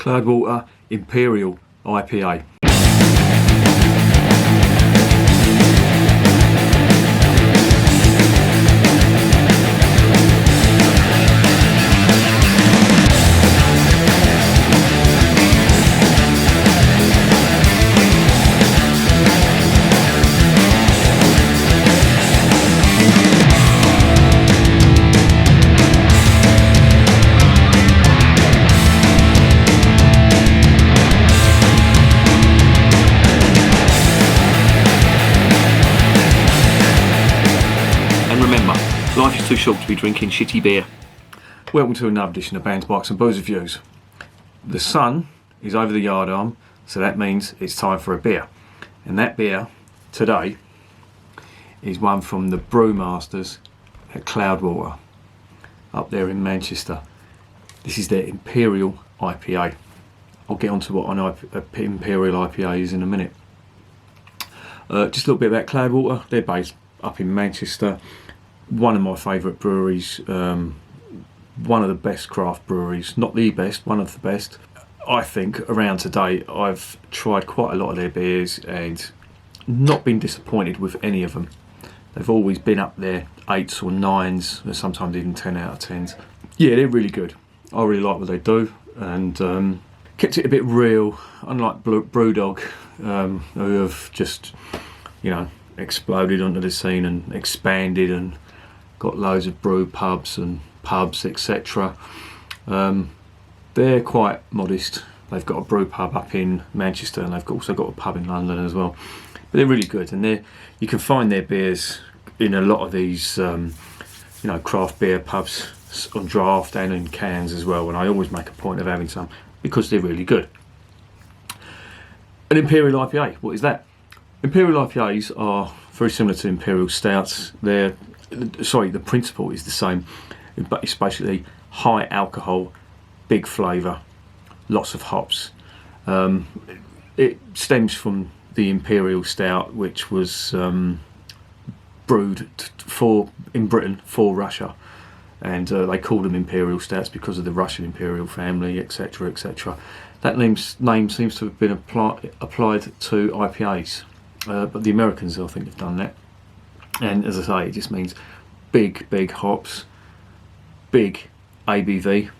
Cloudwater Imperial IPA. Life is too short to be drinking shitty beer. Welcome to another edition of Bands, Bikes and Booze Reviews. The sun is over the yard arm, so that means it's time for a beer. And that beer today is one from the brewmasters at Cloudwater up there in Manchester. This is their Imperial IPA. I'll get onto what an Imperial IPA is in a minute. Just a little bit about Cloudwater. They're based up in Manchester. One of my favourite breweries, one of the best craft breweries, not the best, one of the best. I think around today I've tried quite a lot of their beers and not been disappointed with any of them. They've always been up there, 8s or 9s, or sometimes even 10 out of 10s. Yeah, they're really good. I really like what they do, and kept it a bit real, unlike Brewdog, who have just, you know, exploded onto the scene and expanded and got loads of brew pubs and pubs, etc. They're quite modest. They've got a brew pub up in Manchester, and they've also got a pub in London as well. But they're really good, and you can find their beers in a lot of these, craft beer pubs on draft and in cans as well. And I always make a point of having some because they're really good. An Imperial IPA, what is that? Imperial IPAs are very similar to Imperial Stouts. The principle is the same, but it's basically high alcohol, big flavour, lots of hops. It stems from the Imperial Stout, which was brewed in Britain for Russia, and they called them Imperial Stouts because of the Russian Imperial family, etc., etc. That name seems to have been applied to IPAs. But the Americans, I think, have done that. And as I say, it just means big hops, big ABV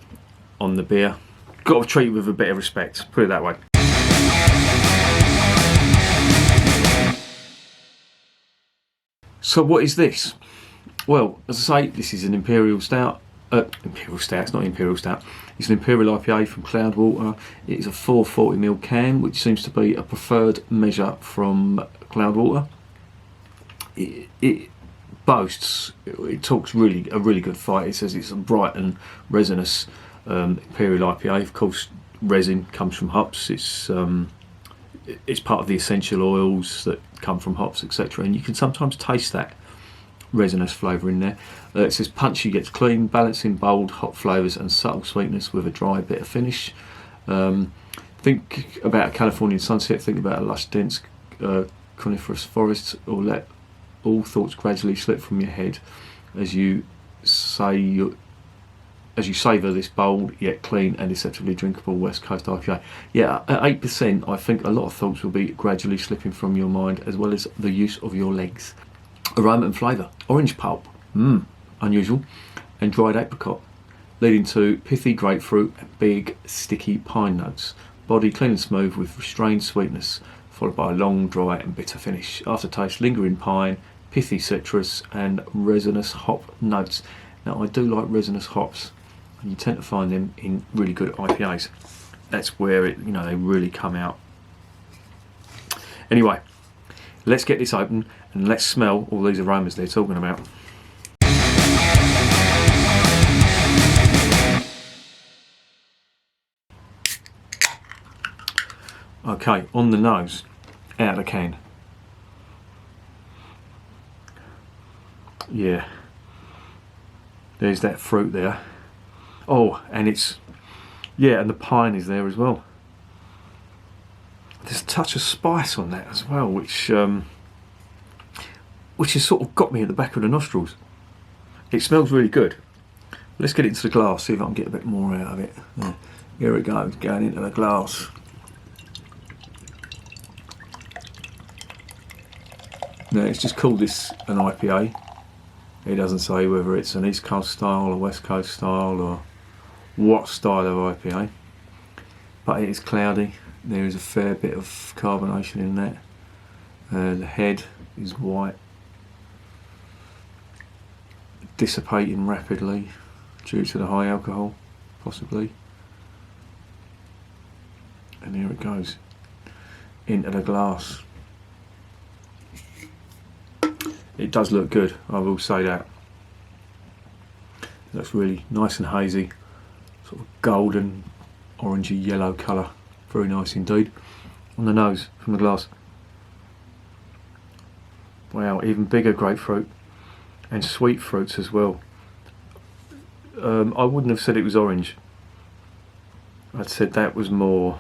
on the beer. Got to treat it with a bit of respect, put it that way. So what is this? Well, as I say, this is an Imperial Stout. Imperial Stout, it's not Imperial Stout. It's an Imperial IPA from Cloudwater. It is a 440ml can, which seems to be a preferred measure from Cloudwater. It boasts, it talks a really good fight. It says it's a bright and resinous Imperial IPA. Of course, resin comes from hops. It's part of the essential oils that come from hops, etc. And you can sometimes taste that resinous flavour in there. It says punchy gets clean, balancing bold hop flavours and subtle sweetness with a dry bitter finish. Think about a Californian sunset, think about a lush dense coniferous forest, or let all thoughts gradually slip from your head as you savour this bold yet clean and deceptively drinkable West Coast IPA. Yeah, at 8%, I think a lot of thoughts will be gradually slipping from your mind, as well as the use of your legs. Aroma and flavour: orange pulp, unusual, and dried apricot, leading to pithy grapefruit and big sticky pine notes. Body clean and smooth with restrained sweetness, followed by a long, dry and bitter finish. Aftertaste: lingering pine, pithy citrus and resinous hop notes. Now, I do like resinous hops, and you tend to find them in really good IPAs. That's where they really come out. Anyway, let's get this open and let's smell all these aromas they're talking about. Okay, on the nose, out of the can. Yeah, there's that fruit there. Oh, and and the pine is there as well. There's a touch of spice on that as well, which has sort of got me at the back of the nostrils. It smells really good. Let's get it into the glass, see if I can get a bit more out of it. Yeah. Here it goes, going into the glass. Now it's just called this an IPA. It doesn't say whether it's an East Coast style or West Coast style or what style of IPA. But it is cloudy. There is a fair bit of carbonation in that. The head is white, dissipating rapidly due to the high alcohol, possibly. And here it goes into the glass. It does look good, I will say that. It looks really nice and hazy, sort of golden, orangey yellow colour. Very nice indeed. On the nose from the glass. Wow, even bigger grapefruit and sweet fruits as well. I wouldn't have said it was orange. I'd said that was more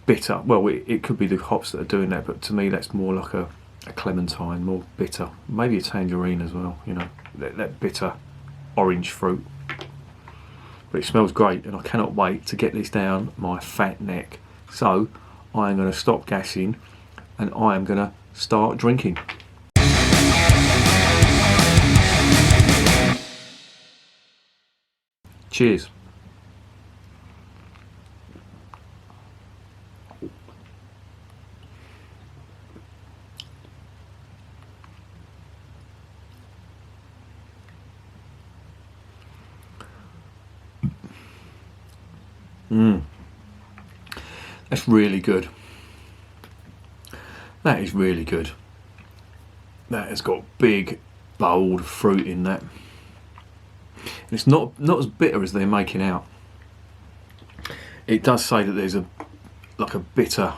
bitter. Well, it could be the hops that are doing that, but to me that's more like a clementine, more bitter. Maybe a tangerine as well, you know, that bitter orange fruit. But it smells great, and I cannot wait to get this down my fat neck. So I am going to stop gassing and I am going to start drinking. Cheers. That's really good. That is really good. That has got big, bold fruit in that. And it's not as bitter as they're making out. It does say that there's like a bitter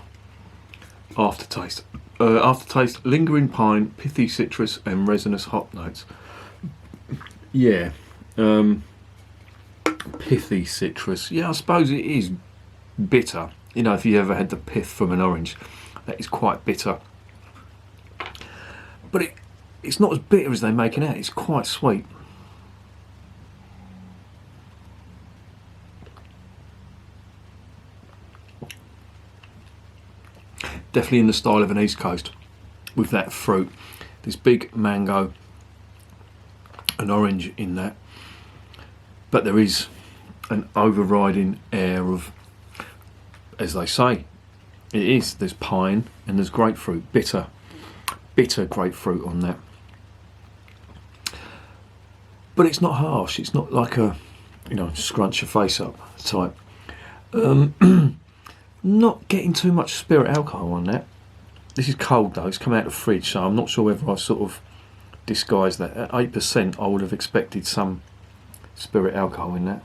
aftertaste. Aftertaste, lingering pine, pithy citrus, and resinous hop notes. Yeah. Pithy citrus. Yeah, I suppose it is bitter. You know, if you ever had the pith from an orange, that is quite bitter. But it's not as bitter as they make it out. It's quite sweet. Definitely in the style of an East Coast with that fruit. This big mango and orange in that. But there is an overriding air of, as they say, there's pine and there's grapefruit, bitter grapefruit on that. But it's not harsh, it's not like a, you know, scrunch your face up type. Not getting too much spirit alcohol on that. This is cold though, it's come out of the fridge, so I'm not sure whether I sort of disguised that. At 8% I would have expected some spirit alcohol in that.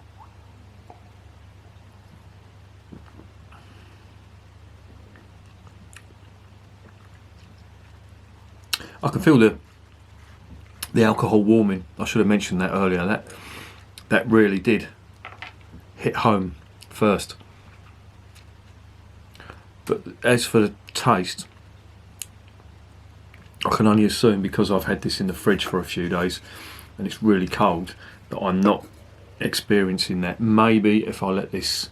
I can feel the alcohol warming. I should have mentioned that earlier. That really did hit home first. But as for the taste, I can only assume, because I've had this in the fridge for a few days and it's really cold, that I'm not experiencing that. Maybe if I let this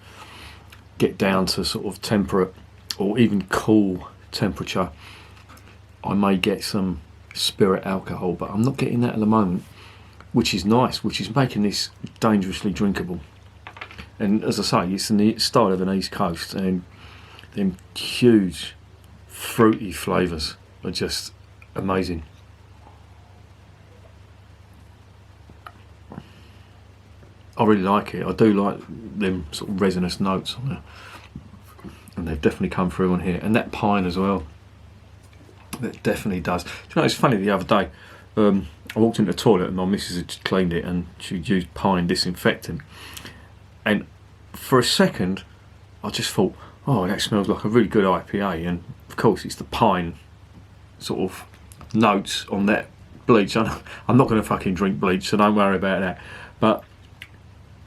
get down to sort of temperate or even cool temperature, I may get some spirit alcohol, but I'm not getting that at the moment, which is nice, which is making this dangerously drinkable. And as I say, it's in the style of an East Coast, and them huge fruity flavours are just amazing. I really like it. I do like them sort of resinous notes on there, and they've definitely come through on here, and that pine as well. That definitely does. Do you know, it's funny, the other day I walked into the toilet and my missus had cleaned it and she used pine disinfectant, and for a second I just thought, oh, that smells like a really good IPA, and of course it's the pine sort of notes on that bleach. I'm not going to fucking drink bleach, so don't worry about that, but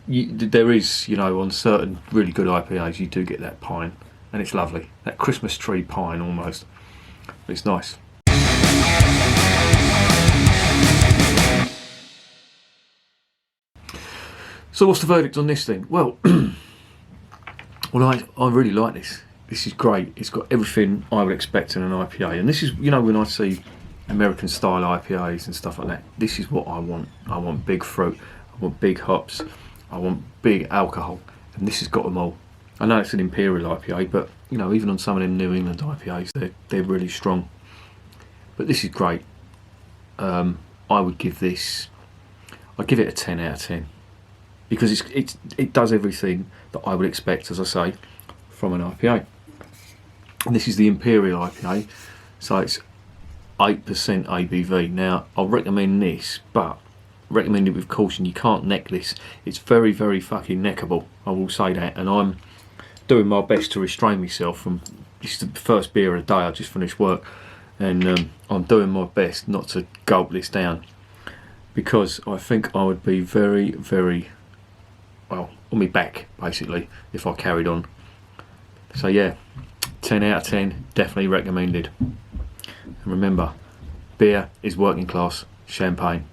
there is, you know, on certain really good IPAs you do get that pine, and it's lovely, that Christmas tree pine almost. It's nice. So what's the verdict on this thing? Well, Well, I really like this. This is great. It's got everything I would expect in an IPA. And this is, you know, when I see American style IPAs and stuff like that, this is what I want. I want big fruit. I want big hops. I want big alcohol. And this has got them all. I know it's an Imperial IPA, but, you know, even on some of them New England IPAs, they're really strong. But this is great. I would give this, I'd give it a 10 out of 10. Because it does everything that I would expect, as I say, from an IPA. And this is the Imperial IPA, so it's 8% ABV. Now, I'll recommend this, but recommend it with caution. You can't neck this. It's very, very fucking neckable, I will say that. And I'm doing my best to restrain myself from, this is the first beer of the day, I just finished work, and I'm doing my best not to gulp this down, because I think I would be very, very, well, on my back, basically, if I carried on. So yeah, 10 out of 10, definitely recommended. And remember, beer is working class champagne.